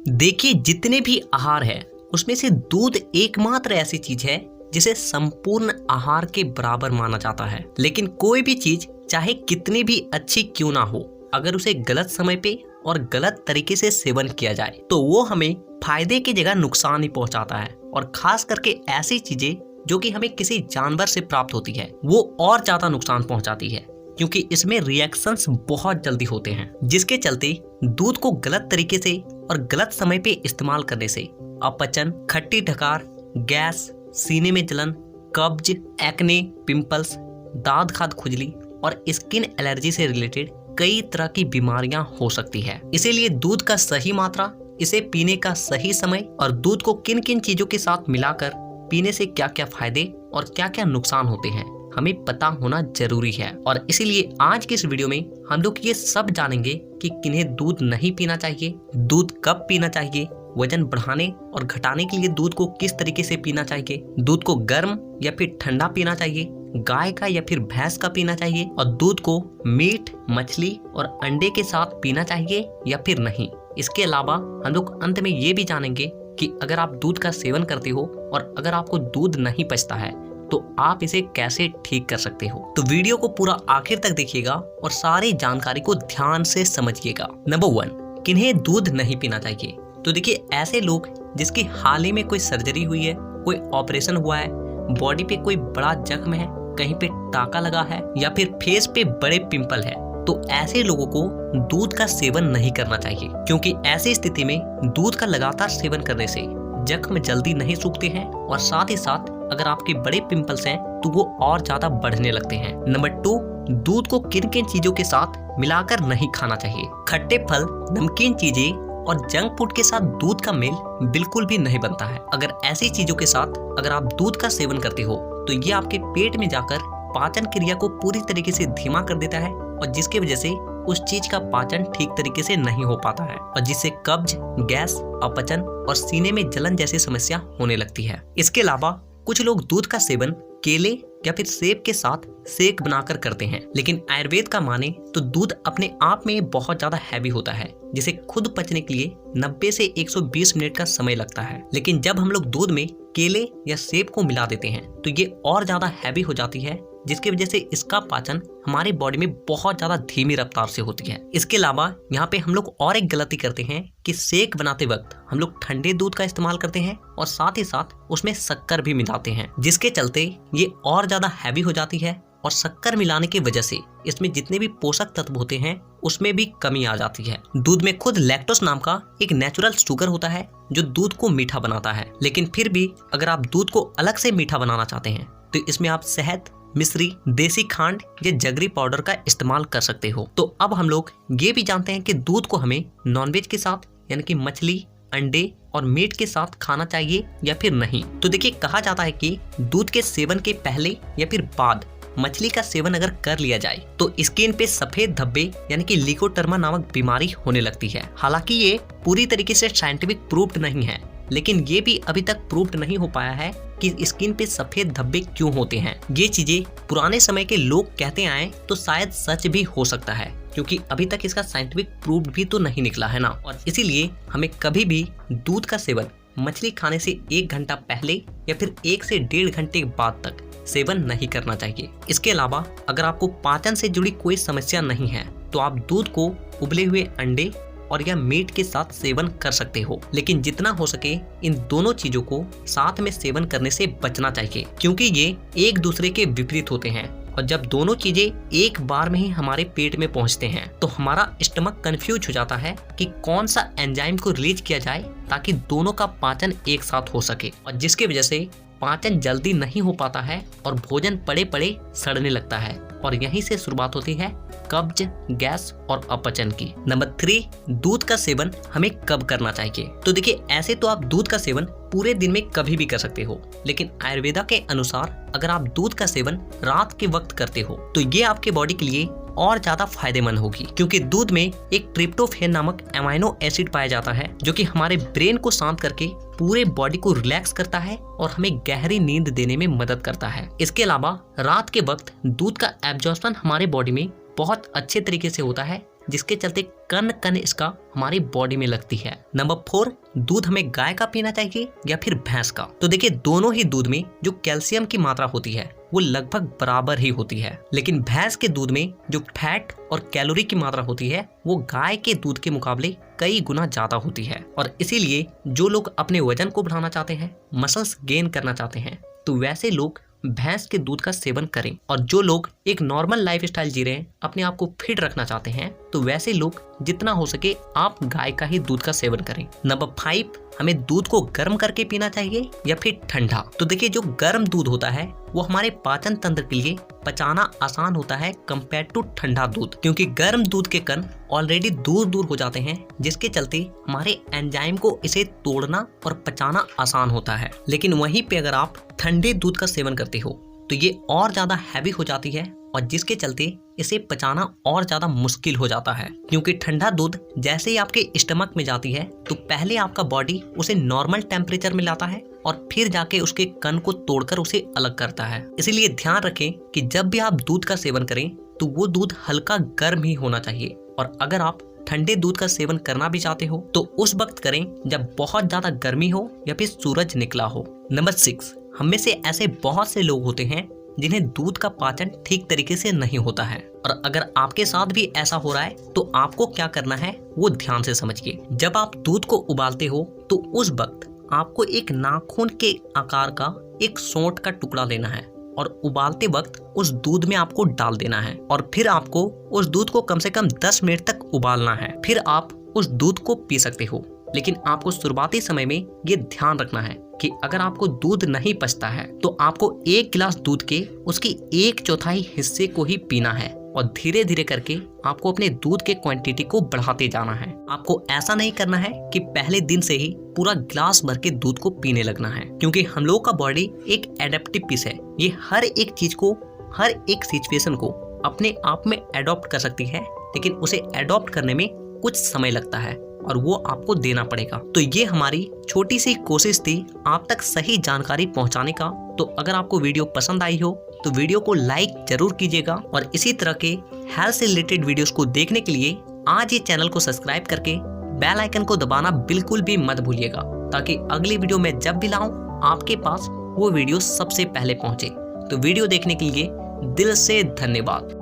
देखिए, जितने भी आहार है उसमें से दूध एकमात्र ऐसी चीज है जिसे संपूर्ण आहार के बराबर माना जाता है। लेकिन कोई भी चीज चाहे कितनी भी अच्छी क्यों ना हो, अगर उसे गलत समय पे और गलत तरीके से सेवन किया जाए तो वो हमें फायदे की जगह नुकसान ही पहुंचाता है। और खास करके ऐसी चीजें जो कि हमें किसी जानवर से प्राप्त होती है वो और ज्यादा नुकसान पहुंचाती है, क्योंकि इसमें रिएक्शंस बहुत जल्दी होते हैं, जिसके चलते दूध को गलत तरीके से और गलत समय पे इस्तेमाल करने से अपचन, खट्टी ढकार, गैस, सीने में जलन, कब्ज, एक्ने, पिंपल्स, दांत खाद खुजली और स्किन एलर्जी से रिलेटेड कई तरह की बीमारियां हो सकती है। इसीलिए दूध का सही मात्रा, इसे पीने का सही समय और दूध को किन किन चीजों के साथ मिलाकर पीने से क्या क्या फायदे और क्या क्या नुकसान होते हैं हमें पता होना जरूरी है। और इसीलिए आज की इस वीडियो में हम लोग ये सब जानेंगे कि किन्हें दूध नहीं पीना चाहिए, दूध कब पीना चाहिए, वजन बढ़ाने और घटाने के लिए दूध को किस तरीके से पीना चाहिए, दूध को गर्म या फिर ठंडा पीना चाहिए, गाय का या फिर भैंस का पीना चाहिए, और दूध को मीट, मछली और अंडे के साथ पीना चाहिए या फिर नहीं। इसके अलावा हम लोग अंत में ये भी जानेंगे कि अगर आप दूध का सेवन करते हो और अगर आपको दूध नहीं पचता है तो आप इसे कैसे ठीक कर सकते हो। तो वीडियो को पूरा आखिर तक देखिएगा और सारी जानकारी को ध्यान से समझिएगा। नंबर 1, किन्हें दूध नहीं पीना चाहिए। तो देखिए, ऐसे लोग जिसकी हाल ही में कोई सर्जरी हुई है, कोई ऑपरेशन हुआ है, बॉडी पे कोई बड़ा जख्म है, कहीं पे टाका लगा है या फिर फेस पे बड़े पिंपल है, तो ऐसे लोगों को दूध का सेवन नहीं करना चाहिए, क्योंकि ऐसी स्थिति में दूध का लगातार सेवन करने से जख्म जल्दी नहीं सूखते हैं और साथ ही साथ अगर आपके बड़े पिंपल्स हैं तो वो और ज्यादा बढ़ने लगते हैं। नंबर 2, दूध को किन किन चीजों के साथ मिलाकर नहीं खाना चाहिए। खट्टे फल, नमकीन चीजें और जंक फूड के साथ दूध का मेल बिल्कुल भी नहीं बनता है। अगर ऐसी चीजों के साथ अगर आप दूध का सेवन करते हो तो ये आपके पेट में जाकर पाचन क्रिया को पूरी तरीके से धीमा कर देता है और जिसकी वजह से उस चीज का पाचन ठीक तरीके से नहीं हो पाता है और जिससे कब्ज, गैस, अपचन और सीने में जलन जैसी समस्या होने लगती है। इसके अलावा कुछ लोग दूध का सेवन केले या फिर सेब के साथ शेक बनाकर करते हैं, लेकिन आयुर्वेद का माने तो दूध अपने आप में बहुत ज्यादा हैवी होता है, जिसे खुद पचने के लिए 90 से 120 मिनट का समय लगता है। लेकिन जब हम लोग दूध में केले या सेब को मिला देते हैं तो ये और ज्यादा हैवी हो जाती है, जिसकी वजह से इसका पाचन हमारी बॉडी में बहुत ज्यादा धीमी रफ्तार से होती है। इसके अलावा यहाँ पे हम लोग और एक गलती करते हैं कि शेक बनाते वक्त हम लोग ठंडे दूध का इस्तेमाल करते हैं और साथ ही साथ उसमें शक्कर भी मिलाते हैं, जिसके चलते ये और ज्यादा हैवी हो जाती है और शक्कर मिलाने की वजह से इसमें जितने भी पोषक तत्व होते हैं उसमें भी कमी आ जाती है। दूध में खुद लैक्टोस नाम का एक नेचुरल शुगर होता है जो दूध को मीठा बनाता है, लेकिन फिर भी अगर आप दूध को अलग से मीठा बनाना चाहते हैं तो इसमें आप शहद, मिश्री, देसी खांड या जगरी पाउडर का इस्तेमाल कर सकते हो। तो अब हम लोग ये भी जानते हैं कि दूध को हमें नॉनवेज के साथ यानी कि मछली, अंडे और मीट के साथ खाना चाहिए या फिर नहीं। तो देखिए, कहा जाता है कि दूध के सेवन के पहले या फिर बाद मछली का सेवन अगर कर लिया जाए तो स्किन पे सफेद धब्बे यानी कि लिकोटर्मा नामक बीमारी होने लगती है। हालांकि ये पूरी तरीके से साइंटिफिक प्रूव्ड नहीं है, लेकिन ये भी अभी तक प्रूव्ड नहीं हो पाया है कि स्किन पे सफेद धब्बे क्यों होते हैं। ये चीजें पुराने समय के लोग कहते आए तो शायद सच भी हो सकता है, क्योंकि अभी तक इसका साइंटिफिक प्रूव्ड भी तो नहीं निकला है ना। और इसीलिए हमें कभी भी दूध का सेवन मछली खाने से 1 घंटा पहले या फिर 1 से 1.5 घंटे बाद तक सेवन नहीं करना चाहिए। इसके अलावा अगर आपको पाचन से जुड़ी कोई समस्या नहीं है तो आप दूध को उबले हुए अंडे और या मीट के साथ सेवन कर सकते हो, लेकिन जितना हो सके इन दोनों चीजों को साथ में सेवन करने से बचना चाहिए, क्योंकि ये एक दूसरे के विपरीत होते हैं और जब दोनों चीजें एक बार में ही हमारे पेट में पहुंचते हैं तो हमारा स्टमक कंफ्यूज हो जाता है कि कौन सा एंजाइम को रिलीज किया जाए ताकि दोनों का पाचन एक साथ हो सके, और जिसकी वजह से पाचन जल्दी नहीं हो पाता है और भोजन पड़े पड़े सड़ने लगता है और यहीं से शुरुआत होती है कब्ज, गैस और अपचन की। नंबर 3, दूध का सेवन हमें कब करना चाहिए। तो देखिए, ऐसे तो आप दूध का सेवन पूरे दिन में कभी भी कर सकते हो, लेकिन आयुर्वेदा के अनुसार अगर आप दूध का सेवन रात के वक्त करते हो तो ये आपके बॉडी के लिए और ज्यादा फायदेमंद होगी, क्योंकि दूध में एक ट्रिप्टोफैन नामक अमीनो एसिड पाया जाता है जो कि हमारे ब्रेन को शांत करके पूरे बॉडी को रिलैक्स करता है और हमें गहरी नींद देने में मदद करता है। इसके अलावा रात के वक्त दूध का एब्जॉर्प्शन हमारे बॉडी में बहुत अच्छे तरीके से होता है, जिसके चलते कन कन इसका हमारी बॉडी में लगती है। नंबर 4, दूध हमें गाय का पीना चाहिए या फिर भैंस का। तो देखिए दोनों ही दूध में जो कैल्शियम की मात्रा होती है वो लगभग बराबर ही होती है, लेकिन भैंस के दूध में जो फैट और कैलोरी की मात्रा होती है वो गाय के दूध के मुकाबले कई गुना ज्यादा होती है। और इसीलिए जो लोग अपने वजन को बढ़ाना चाहते हैं, मसल्स गेन करना चाहते हैं, तो वैसे लोग भैंस के दूध का सेवन करें। और जो लोग एक नॉर्मल लाइफस्टाइल जी रहे हैं, अपने आप को फिट रखना चाहते हैं, तो वैसे लोग जितना हो सके आप गाय का ही दूध का सेवन करें। नंबर 5, हमें दूध को गर्म करके पीना चाहिए या फिर ठंडा। तो देखिए जो गर्म दूध होता है वो हमारे पाचन तंत्र के लिए पचाना आसान होता है कंपेयर टू ठंडा दूध, क्योंकि गर्म दूध के कण ऑलरेडी दूर दूर हो जाते हैं, जिसके चलते हमारे एंजाइम को इसे तोड़ना और पचाना आसान होता है। लेकिन वहीं पे अगर आप ठंडे दूध का सेवन करते हो तो ये और ज्यादा हैवी हो जाती है और जिसके चलते इसे पचाना और ज्यादा मुश्किल हो जाता है, क्योंकि ठंडा दूध जैसे ही आपके स्टमक में जाती है तो पहले आपका बॉडी उसे नॉर्मल टेम्परेचर में लाता है और फिर जाके उसके कण को तोड़कर उसे अलग करता है। इसीलिए ध्यान रखें कि जब भी आप दूध का सेवन करें तो वो दूध हल्का गर्म ही होना चाहिए। और अगर आप ठंडे दूध का सेवन करना भी चाहते हो तो उस वक्त करें जब बहुत ज्यादा गर्मी हो या फिर सूरज निकला हो। नंबर 6, हम में से ऐसे बहुत से लोग होते हैं जिन्हें दूध का पाचन ठीक तरीके से नहीं होता है, और अगर आपके साथ भी ऐसा हो रहा है तो आपको क्या करना है वो ध्यान से समझिए। जब आप दूध को उबालते हो तो उस वक्त आपको एक नाखून के आकार का एक सोंठ का टुकड़ा लेना है और उबालते वक्त उस दूध में आपको डाल देना है और फिर आपको उस दूध को कम से कम 10 मिनट तक उबालना है। फिर आप उस दूध को पी सकते हो, लेकिन आपको शुरुआती समय में ये ध्यान रखना है कि अगर आपको दूध नहीं पचता है तो आपको 1 गिलास दूध के उसकी 1/4 हिस्से को ही पीना है और धीरे धीरे करके आपको अपने दूध के क्वांटिटी को बढ़ाते जाना है। आपको ऐसा नहीं करना है कि पहले दिन से ही पूरा गिलास भर के दूध को पीने लगना है, क्योंकि हम लोगों का बॉडी एक एडेप्टिव पीस है। ये हर एक चीज को, हर एक सिचुएशन को अपने आप में एडॉप्ट कर सकती है, लेकिन उसे एडॉप्ट करने में कुछ समय लगता है और वो आपको देना पड़ेगा। तो ये हमारी छोटी सी कोशिश थी आप तक सही जानकारी पहुंचाने का। तो अगर आपको वीडियो पसंद आई हो तो वीडियो को लाइक जरूर कीजिएगा और इसी तरह के हेल्थ से रिलेटेड वीडियोस को देखने के लिए आज ये चैनल को सब्सक्राइब करके बेल आइकन को दबाना बिल्कुल भी मत भूलिएगा, ताकि अगली वीडियो में जब भी लाऊं आपके पास वो वीडियो सबसे पहले पहुंचे। तो वीडियो देखने के लिए दिल से धन्यवाद।